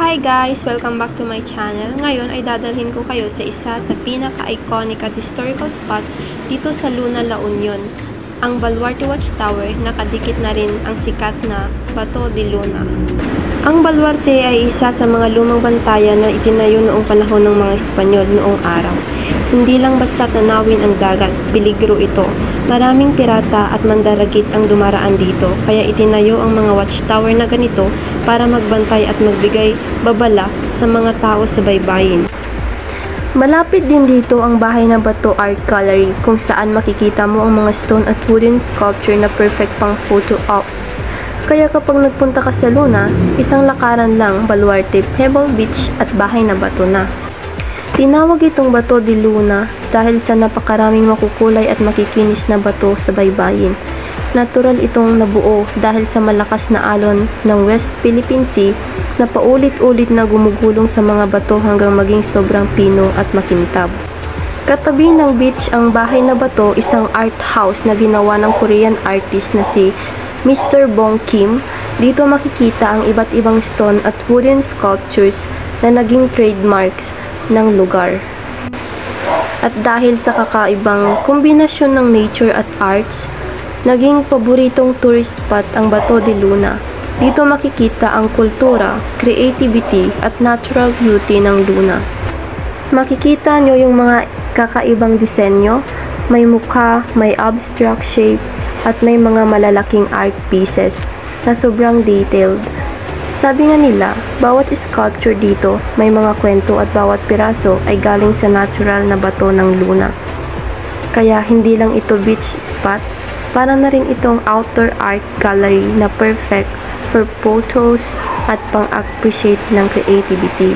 Hi guys! Welcome back to my channel. Ngayon ay dadalhin ko kayo sa isa sa pinaka-iconic at historical spots dito sa Luna, La Union. Ang Baluarte Watchtower, nakadikit na rin ang sikat na Bato de Luna. Ang Baluarte ay isa sa mga lumang bantayan na itinayo noong panahon ng mga Espanyol noong araw. Hindi lang basta't nanawin ang dagat, peligro ito. Maraming pirata at mandaragit ang dumaraan dito, kaya itinayo ang mga watchtower na ganito para magbantay at magbigay babala sa mga tao sa baybayin. Malapit din dito ang bahay ng Bato Art Gallery, kung saan makikita mo ang mga stone at wooden sculpture na perfect pang photo ops. Kaya kapag nagpunta ka sa Luna, isang lakaran lang, Baluarte, Pebble Beach at bahay na bato na. Tinawag itong Bato de Luna dahil sa napakaraming makukulay at makikinis na bato sa baybayin. Natural itong nabuo dahil sa malakas na alon ng West Philippine Sea na paulit-ulit na gumugulong sa mga bato hanggang maging sobrang pino at makintab. Katabi ng beach ang bahay na bato, isang art house na ginawa ng Korean artist na si Mr. Bong Kim. Dito makikita ang iba't ibang stone at wooden sculptures na naging trademarks ng lugar. At dahil sa kakaibang kombinasyon ng nature at arts, naging paboritong tourist spot ang Bato de Luna. Dito makikita ang kultura, creativity at natural beauty ng Luna. Makikita nyo yung mga kakaibang disenyo, may mukha, may abstract shapes, at may mga malalaking art pieces na sobrang detailed. Sabi nga nila, bawat sculpture dito may mga kwento at bawat piraso ay galing sa natural na bato ng Luna. Kaya hindi lang ito beach spot, para na rin itong outdoor art gallery na perfect for photos at pang-appreciate ng creativity.